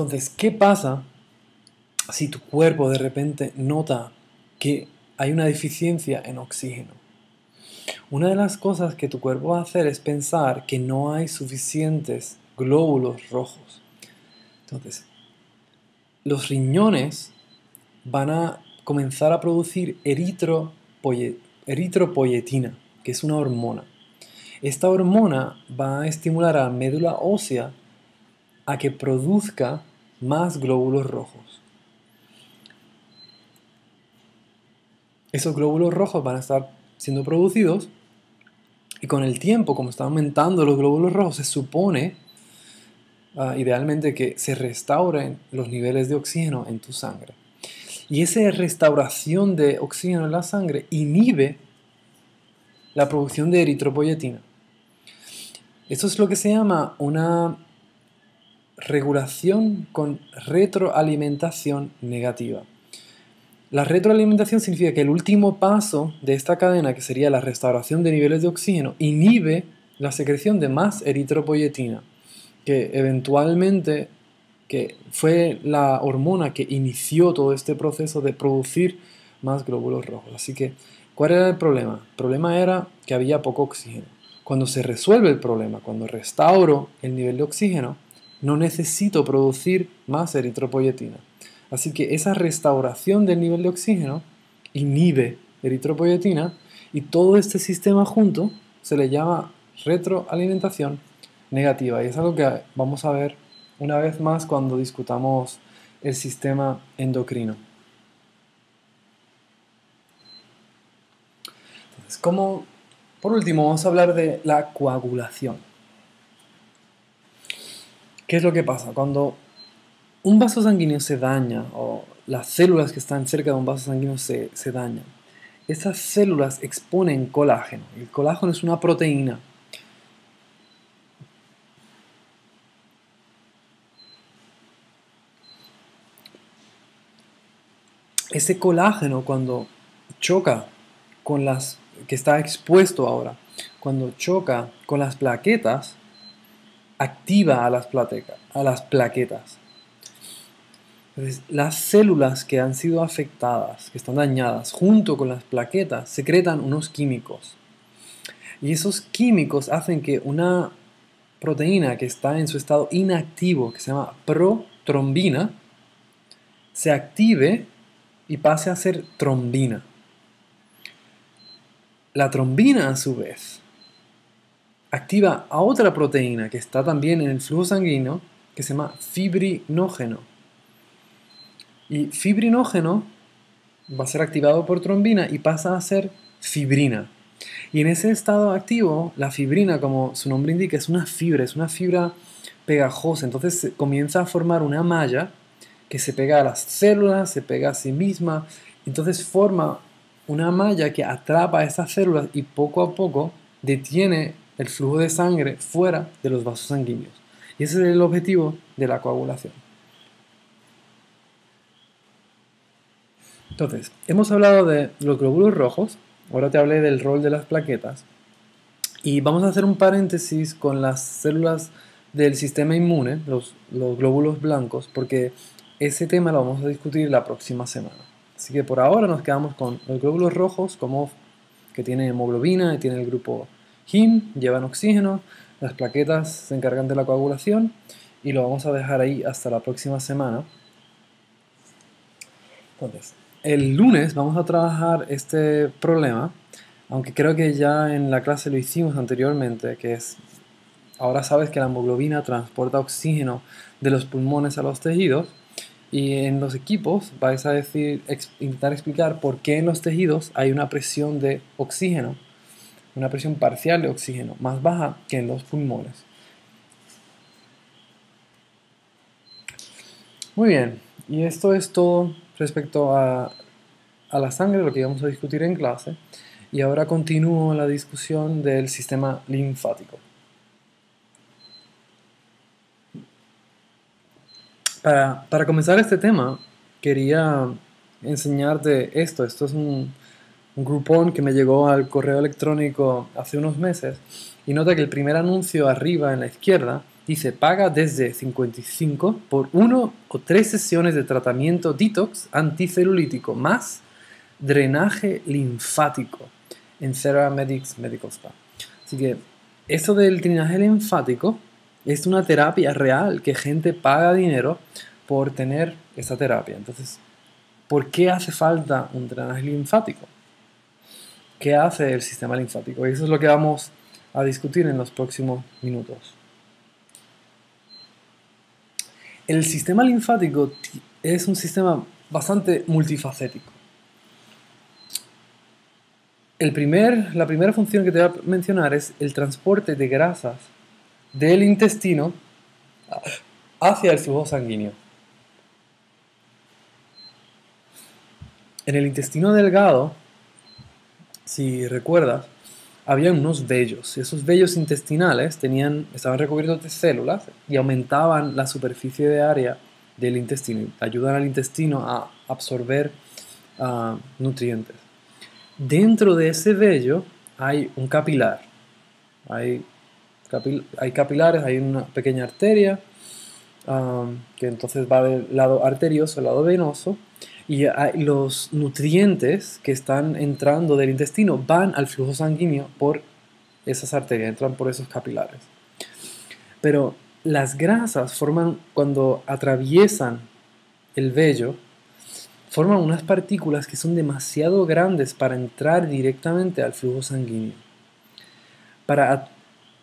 Entonces, ¿qué pasa si tu cuerpo de repente nota que hay una deficiencia en oxígeno? Una de las cosas que tu cuerpo va a hacer es pensar que no hay suficientes glóbulos rojos. Entonces, los riñones van a comenzar a producir eritropoyetina, que es una hormona. Esta hormona va a estimular a la médula ósea a que produzca más glóbulos rojos. Esos glóbulos rojos van a estar siendo producidos y con el tiempo, como están aumentando los glóbulos rojos, se supone idealmente que se restauren los niveles de oxígeno en tu sangre. Y esa restauración de oxígeno en la sangre inhibe la producción de eritropoyetina. Esto es lo que se llama una regulación con retroalimentación negativa. La retroalimentación significa que el último paso de esta cadena, que sería la restauración de niveles de oxígeno, inhibe la secreción de más eritropoyetina, que eventualmente que fue la hormona que inició todo este proceso de producir más glóbulos rojos. Así que, ¿cuál era el problema? El problema era que había poco oxígeno. Cuando se resuelve el problema, cuando restauro el nivel de oxígeno, no necesito producir más eritropoyetina. Así que esa restauración del nivel de oxígeno inhibe eritropoyetina y todo este sistema junto se le llama retroalimentación negativa. Y es algo que vamos a ver una vez más cuando discutamos el sistema endocrino. Entonces, por último, vamos a hablar de la coagulación. ¿Qué es lo que pasa? Cuando un vaso sanguíneo se daña, o las células que están cerca de un vaso sanguíneo se dañan, esas células exponen colágeno. El colágeno es una proteína. Ese colágeno, cuando choca con que está expuesto ahora, cuando choca con las plaquetas, activa a las plaquetas. Entonces, las células que han sido afectadas, que están dañadas, junto con las plaquetas, secretan unos químicos. Y esos químicos hacen que una proteína que está en su estado inactivo, que se llama protrombina, se active y pase a ser trombina. La trombina, a su vez, activa a otra proteína que está también en el flujo sanguíneo, que se llama fibrinógeno. Y fibrinógeno va a ser activado por trombina y pasa a ser fibrina. Y en ese estado activo, la fibrina, como su nombre indica, es una fibra pegajosa. Entonces comienza a formar una malla que se pega a las células, se pega a sí misma. Entonces forma una malla que atrapa a esas células y poco a poco detiene el flujo de sangre fuera de los vasos sanguíneos. Y ese es el objetivo de la coagulación. Entonces, hemos hablado de los glóbulos rojos, ahora te hablé del rol de las plaquetas, y vamos a hacer un paréntesis con las células del sistema inmune, los glóbulos blancos, porque ese tema lo vamos a discutir la próxima semana. Así que por ahora nos quedamos con los glóbulos rojos, que tienen hemoglobina y tienen el grupo Him, llevan oxígeno, las plaquetas se encargan de la coagulación, y lo vamos a dejar ahí hasta la próxima semana. Entonces, el lunes vamos a trabajar este problema, aunque creo que ya en la clase lo hicimos anteriormente, que es, ahora sabes que la hemoglobina transporta oxígeno de los pulmones a los tejidos, y en los equipos vais a intentar explicar por qué en los tejidos hay una presión de oxígeno, una presión parcial de oxígeno, más baja que en los pulmones. Muy bien, y esto es todo respecto a la sangre, lo que íbamos a discutir en clase, y ahora continúo la discusión del sistema linfático. Para comenzar este tema, quería enseñarte esto. Esto es un grupón que me llegó al correo electrónico hace unos meses, y nota que el primer anuncio arriba en la izquierda Dice, paga desde 55 por 1 o 3 sesiones de tratamiento detox anticelulítico más drenaje linfático en Theramedics Medical Spa. Así que esto del drenaje linfático es una terapia real que gente paga dinero por tener esa terapia. Entonces, ¿por qué hace falta un drenaje linfático? ¿Qué hace el sistema linfático? Y eso es lo que vamos a discutir en los próximos minutos. El sistema linfático es un sistema bastante multifacético. La primera función que te voy a mencionar es el transporte de grasas del intestino hacia el flujo sanguíneo. En el intestino delgado, si recuerdas, había unos vellos. Esos vellos intestinales estaban recubiertos de células y aumentaban la superficie de área del intestino. Ayudan al intestino a absorber nutrientes. Dentro de ese vello hay un capilar. Hay capilares, hay una pequeña arteria que entonces va del lado arterioso al lado venoso. Y los nutrientes que están entrando del intestino van al flujo sanguíneo por esas arterias, entran por esos capilares. Pero las grasas cuando atraviesan el vello, forman unas partículas que son demasiado grandes para entrar directamente al flujo sanguíneo. Para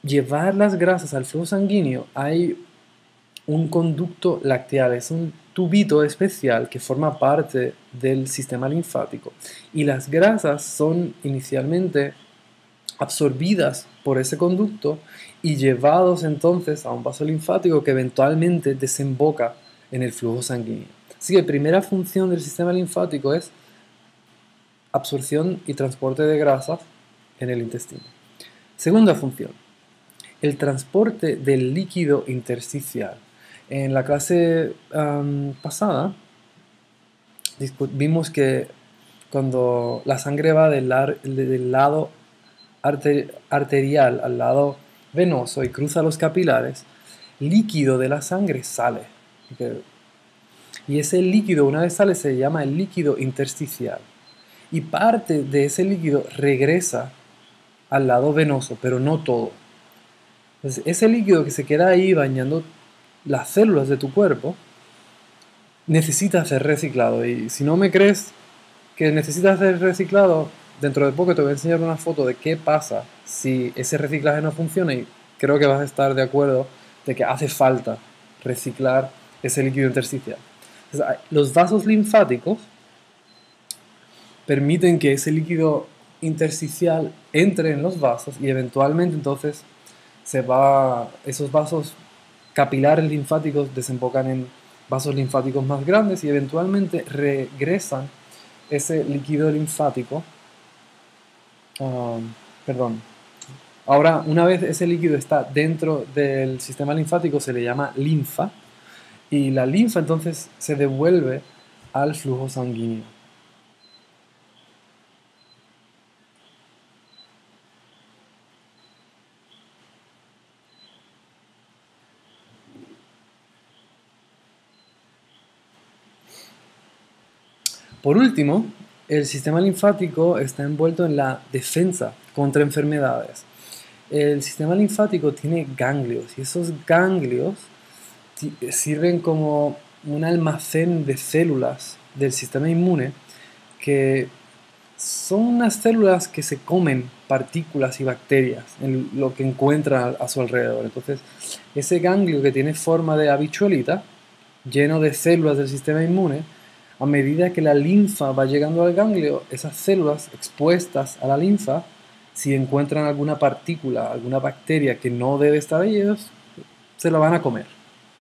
llevar las grasas al flujo sanguíneo hay un conducto lateral, es un tubito especial que forma parte del sistema linfático y las grasas son inicialmente absorbidas por ese conducto y llevados entonces a un vaso linfático que eventualmente desemboca en el flujo sanguíneo. Así que la primera función del sistema linfático es absorción y transporte de grasas en el intestino. Segunda función, el transporte del líquido intersticial. En la clase pasada vimos que cuando la sangre va del lado arterial al lado venoso y cruza los capilares, líquido de la sangre sale. Y ese líquido, una vez sale, se llama el líquido intersticial. Y parte de ese líquido regresa al lado venoso, pero no todo. Entonces, ese líquido que se queda ahí bañando las células de tu cuerpo necesita ser reciclado. Y si no me crees que necesita ser reciclado, dentro de poco te voy a enseñar una foto de qué pasa si ese reciclaje no funciona y creo que vas a estar de acuerdo de que hace falta reciclar ese líquido intersticial. Entonces, los vasos linfáticos permiten que ese líquido intersticial entre en los vasos y eventualmente entonces esos vasos capilares linfáticos desembocan en vasos linfáticos más grandes y eventualmente regresan ese líquido linfático. Ahora, una vez ese líquido está dentro del sistema linfático, se le llama linfa, y la linfa entonces se devuelve al flujo sanguíneo. Por último, el sistema linfático está envuelto en la defensa contra enfermedades. El sistema linfático tiene ganglios y esos ganglios sirven como un almacén de células del sistema inmune que son unas células que se comen partículas y bacterias en lo que encuentran a su alrededor. Entonces, ese ganglio que tiene forma de habichuelita, lleno de células del sistema inmune, a medida que la linfa va llegando al ganglio, esas células expuestas a la linfa, si encuentran alguna partícula, alguna bacteria que no debe estar ahí, ellos se la van a comer.